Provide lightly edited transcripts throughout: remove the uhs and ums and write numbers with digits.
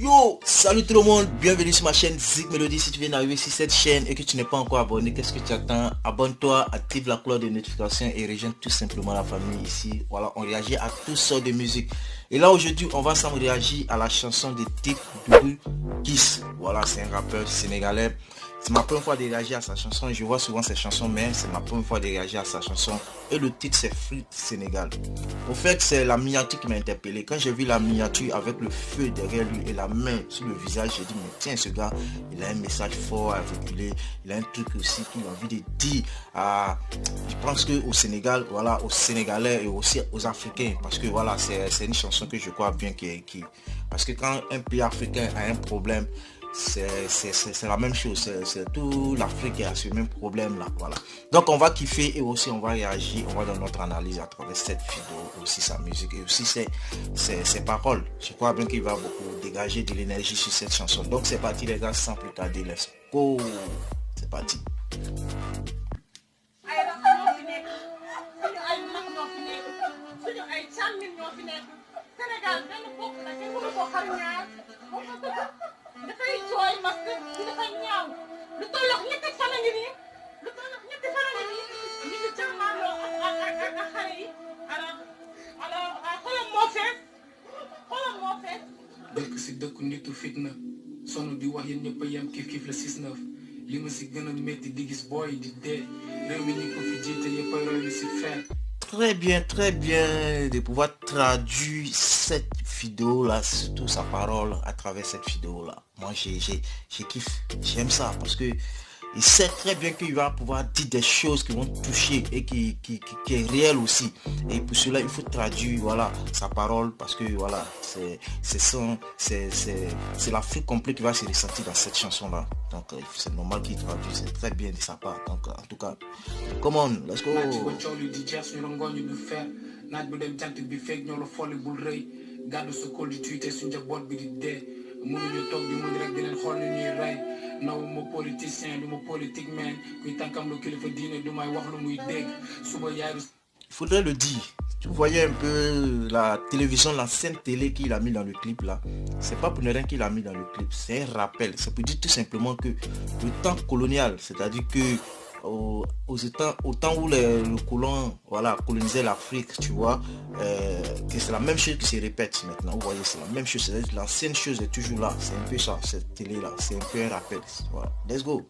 Yo, salut tout le monde, bienvenue sur ma chaîne Zik Melody. Si tu viens d'arriver sur cette chaîne et que tu n'es pas encore abonné, qu'est-ce que tu attends? Abonne-toi, active la cloche de notification et rejoins tout simplement la famille ici. Voilà, on réagit à toutes sortes de musique. Et là aujourd'hui, on va ensemble réagir à la chanson de Tic Doudou Kiss. Voilà, c'est un rappeur sénégalais. C'est ma première fois de réagir à sa chanson. Je vois souvent ses chansons, mais c'est ma première fois de réagir à sa chanson. Et le titre, c'est Free Sénégal. Au fait, c'est la miniature qui m'a interpellé. Quand j'ai vu la miniature avec le feu derrière lui et la main sur le visage, j'ai dit, mais tiens, ce gars, il a un message fort à véhiculer. Il a un truc aussi qu'il a envie de dire. Je pense qu'au Sénégal, voilà, aux Sénégalais et aussi aux Africains, parce que voilà, c'est une chanson que je crois bien parce que quand un pays africain a un problème, c'est la même chose, c'est tout l'Afrique qui a ce même problème là, voilà. Donc on va kiffer et aussi on va réagir, on va donner notre analyse à travers cette vidéo, aussi sa musique et aussi ses paroles. Je crois bien qu'il va beaucoup dégager de l'énergie sur cette chanson. Donc c'est parti les gars, sans plus tarder, let's go. C'est parti. dafay jooy parce que dafay ñaaw lu tolloog ñetti fan a ngi nii ñu ngi jàmmaarloo ak xale yi alors xolam moo fees dëkk si dëkku nitu fitna sonn di wax yéen ñëpp a yem kiif la 6-9 li ma si gën a métti di gis booy di dee réew mi ñu ko fi jiite yëpp a roy si fer. Très bien de pouvoir traduire cette vidéo là, surtout sa parole à travers cette vidéo là. Moi j'ai kiffe, j'aime ça parce que il sait très bien qu'il va pouvoir dire des choses qui vont toucher et qui est réel aussi. Et pour cela il faut traduire voilà sa parole parce que voilà c'est l'Afrique complète qui va se ressentir dans cette chanson là. Donc c'est normal qu'il traduise, c'est très bien de sa part. Donc en tout cas, come on, let's go. mënuñu toog di muñ rek di leen xool ni ñuy rey naw ma politicien du ma politique man kuy tànkam lu kilifa diine du may wax lu muy dégg suba yaay. Il faudrait le dire. Tu voyais un peu la télévision, l'ancienne télé qu'il a mis dans le clip là. C'est pas pour ne rien qu'il a mis dans le clip. C'est un rappel. C'est pour dire tout simplement que le temps colonial, c'est-à-dire que au temps où le colon voilà, colonisait l'Afrique, tu vois, que c'est la même chose qui se répète maintenant. Vous voyez, c'est la même chose. L'ancienne chose est toujours là. C'est un peu ça, cette télé là. C'est un peu un rappel. Voilà. Let's go.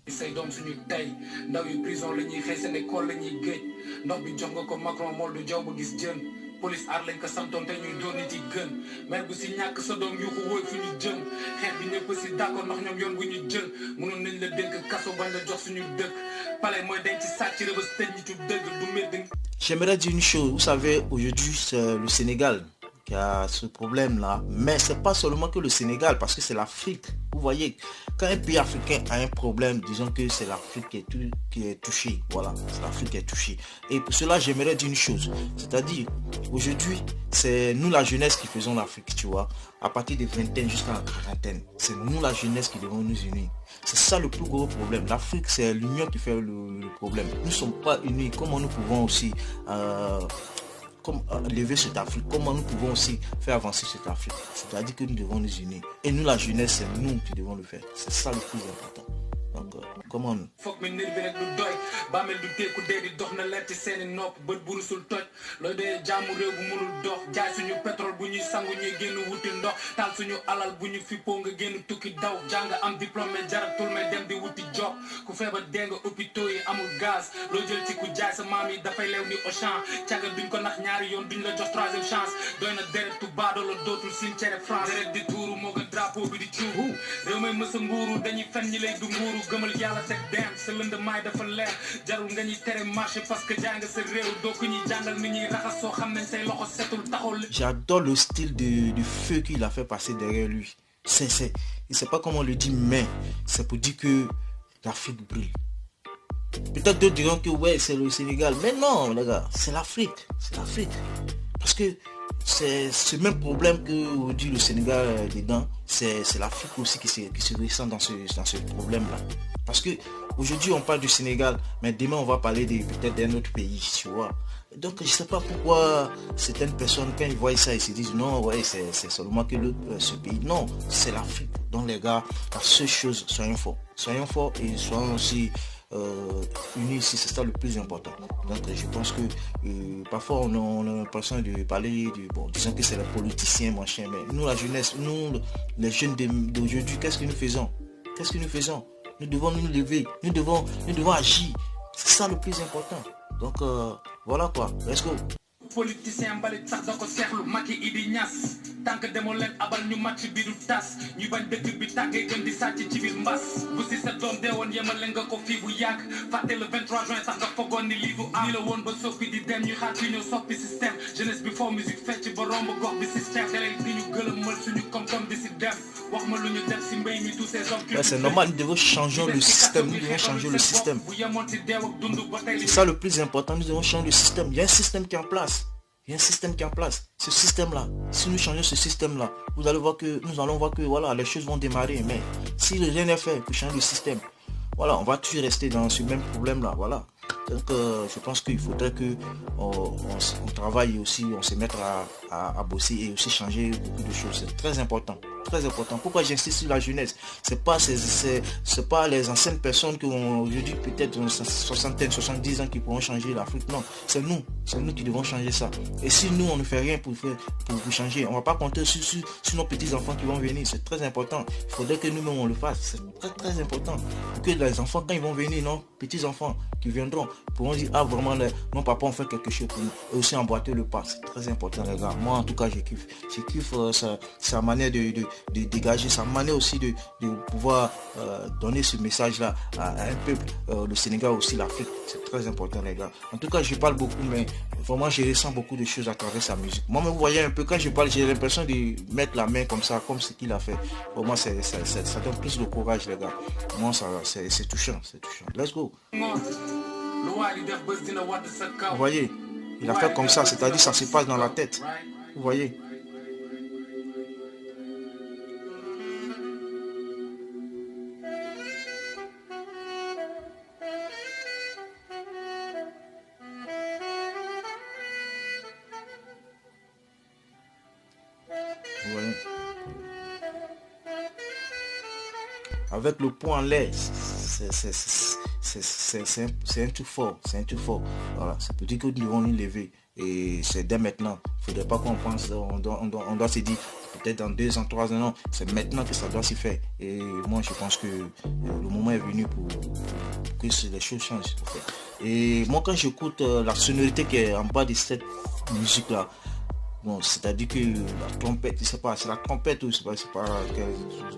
say doom suñu tey ndaw yi prison la ñuy xëy seen école la ñuy géej ndox bi jox nga ko Macron mool du jaw ba gis jën police aar lañ ko santoon te ñuy doon nit yi gën mer bu si ñàkk sa doom yu ko wóoy fu ñu jëm xeex bi ñëpp si d'accord ndax ñoom yoon bu ñu jël mënoon nañ la dénk kaso bañ la jox suñu dëkk palais mooy denc sàcc rëbës tëj ñitu dëgg du medd. J'aimerais dire une chose, vous savez, aujourd'hui c'est le Sénégal qui a ce problème là, mais c'est pas seulement que le Sénégal, parce que c'est l'Afrique. Vous voyez, quand un pays africain a un problème, disons que c'est l'Afrique qui est touchée. Voilà, c'est l'Afrique qui est touchée. Et pour cela, j'aimerais dire une chose, c'est-à-dire, aujourd'hui, c'est nous la jeunesse qui faisons l'Afrique, tu vois, à partir des vingtaines jusqu'à la quarantaine. C'est nous la jeunesse qui devons nous unir. C'est ça le plus gros problème. L'Afrique, c'est l'union qui fait le problème. Nous ne sommes pas unis. Comment nous pouvons aussi lever cette Afrique, comment nous pouvons aussi faire avancer cette Afrique? C'est-à-dire que nous devons nous unir. Et nous, la jeunesse, c'est nous qui devons le faire. C'est ça le plus important. Donc, comment nous? Foog mi nit bi rek du doy bàmmeel du teeku dee di dox na leer ci seeni nopp bët bu rusul toj looy dee jaamu réew bu mënul dox jaay suñu pétrole bu ñuy sangu ñuy génn wuti ndox taal suñu alal bu ñu fippoo nga génn tukki daw jàng am diplôme jaratul mais dem di wuti job ku feebar dee nga hôpitaux yi amul gaz loo jël ci ku jaay sa maam yi dafay leew ni Auchan càgga duñ ko nax ñaari yoon duñ la jox troisième chance doy na deret tu baadoo la dootul cimetière France deret di tuuru moo gën drapeau bi di cuuru réew may mësa nguuru dañuy fen ñi lay du nguuru gëmal yàlla teg dem sa lëndamaay dafa leer jarul nga ñuy tere marché parce que jàng sa réew doo ko ñuy jàngal ni ñuy raxas soo xam ne say loxo setul taxul. J'adore le style du feu qu'il a fait passer derrière lui. Je sais pas comment on le dit, mais c'est pour dire que l'Afrique brûle. Peut-être d'autres diront que ouais, c'est le Sénégal, mais non les gars, c'est l'Afrique, c'est l'Afrique. Parce que c'est ce même problème que aujourd'hui le Sénégal dedans, c'est l'Afrique aussi qui se ressent dans ce problème-là. Parce que aujourd'hui on parle du Sénégal, mais demain on va parler peut-être d'un autre pays, tu vois. Donc je sais pas pourquoi certaines personnes, quand ils voient ça, ils se disent non, ouais, c'est seulement que ce pays. Non, c'est l'Afrique. Donc les gars, la seule chose, soyons forts. Soyons forts et soyons aussi unis ici, c'est ça le plus important. Donc je pense que parfois on a l'impression de parler bon, disons que c'est les politiciens, machin, mais nous la jeunesse, nous les jeunes d'aujourd'hui, qu'est-ce que nous faisons? Qu'est-ce que nous faisons? Nous devons nous lever, nous devons agir. C'est ça le plus important. Donc voilà quoi, let's go. politicien mbalit sax da ko seexlu Macky Idi Niass tànk demoo leen abal ñu match bi du tas ñu bañ dëkk bi tàggee gën di sàcc ci biir mbas bu si sa doom deewoon yemale nga ko fii bu yàgg fàtte le 23 juin sax nga fogoon ni lii du am ni la woon ba soppi di dem ñu xaar fi ñëw soppi système jeunesse bi foo musique fecc ba romb gox bi système télé di ñu gëlëmal suñu koom-koom di si dem wax ma lu ñu def si mbéy mi tous ces hommes c'est normal, nous devons changer le système, nous devons changer le système. C'est ça le plus important, nous devons changer le système. Il y a un système qui est en place. Il y a un système qui est en place. Ce système-là, si nous changeons ce système-là, nous allons voir que voilà, les choses vont démarrer. Mais si rien n'est fait pour changer le système, voilà, on va toujours rester dans ce même problème-là. Voilà. Donc je pense qu'il faudrait que on travaille aussi, on se mette à bosser et aussi changer beaucoup de choses. C'est très important. Très important. Pourquoi j'insiste sur la jeunesse? C'est pas les anciennes personnes qui ont aujourd'hui peut-être une soixantaine, 70 ans qui pourront changer l'Afrique. Non, c'est nous qui devons changer ça. Et si nous on ne fait rien pour changer, on va pas compter sur nos petits enfants qui vont venir. C'est très important. Il faudrait que nous-mêmes on le fasse. C'est très très important. Pour que les enfants quand ils vont venir, non, petits enfants qui viendront pourront dire ah vraiment non papa on fait quelque chose pour nous. Et aussi emboîter le pas. C'est très important les gars. Moi en tout cas je kiffe sa manière de dégager, sa manière aussi de pouvoir donner ce message là à un peuple, le Sénégal aussi, l'Afrique. C'est très important les gars. En tout cas je parle beaucoup mais vraiment je ressens beaucoup de choses à travers sa musique. Moi vous voyez un peu quand je parle j'ai l'impression de mettre la main comme ça, comme ce qu'il a fait. Pour moi ça donne plus de courage les gars. Moi c'est touchant, c'est touchant. Let's go. Vous voyez, il a fait comme ça, c'est-à-dire ça se passe dans la tête. Vous voyez. Ouais. Avec le poing en l'air, c'est un tout fort, Voilà, c'est petit que nous devons nous lever et c'est dès maintenant. Il ne faudrait pas qu'on pense, on doit se dire peut-être dans 2 ans, 3 ans, non, c'est maintenant que ça doit s'y faire. Et moi je pense que le moment est venu pour que les choses changent. En fait. Et moi quand j'écoute la sonorité qui est en bas de cette musique là, bon, c'est-à-dire que la trompette, je sais pas, c'est la trompette ou c'est pas quel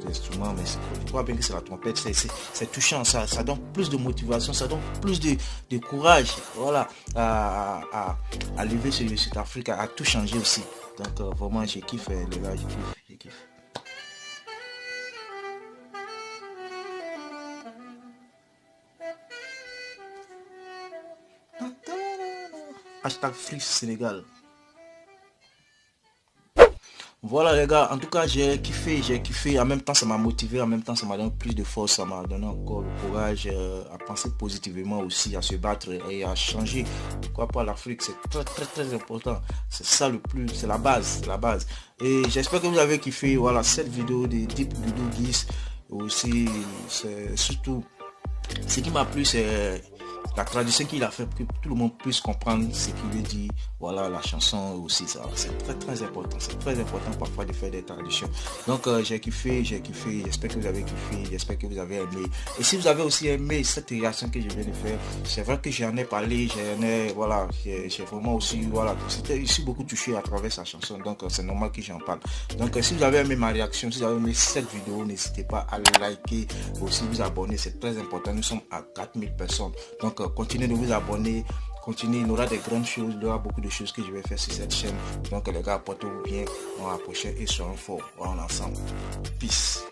instrument, mais je crois bien que c'est la trompette, c'est touchant, ça donne plus de motivation, ça donne plus de courage, voilà, à lever cette Afrique, à tout changer aussi. Donc vraiment, j'ai kiffé les gars, j'ai kiffé. Hashtag Free Sénégal. Voilà les gars, en tout cas j'ai kiffé, en même temps ça m'a motivé, en même temps ça m'a donné plus de force, ça m'a donné encore le courage à penser positivement aussi, à se battre et à changer. Pourquoi pas l'Afrique, c'est très très très important, c'est ça le plus, c'est la base. Et j'espère que vous avez kiffé, voilà, cette vidéo de Deep Doudou Guiss aussi, c'est surtout, ce qui m'a plu c'est la traduction qu'il a fait pour que tout le monde puisse comprendre ce qu'il veut dire. Voilà, la chanson aussi, ça c'est très très important. C'est très important parfois de faire des traductions. Donc j'ai kiffé, j'espère que vous avez kiffé, j'espère que vous avez aimé. Et si vous avez aussi aimé cette réaction que je viens de faire, c'est vrai que j'en ai parlé, voilà, j'ai vraiment aussi, voilà, c'était ici beaucoup touché à travers sa chanson, donc c'est normal que j'en parle. Donc si vous avez aimé ma réaction, si vous avez aimé cette vidéo, n'hésitez pas à liker, aussi vous abonner, c'est très important. Nous sommes à 4000 personnes. Donc continuez de vous abonner, continuez, il y aura des grandes choses, il y aura beaucoup de choses que je vais faire sur cette chaîne. Donc les gars, portez-vous bien, on va la prochaine et soyons forts, on est ensemble. Peace.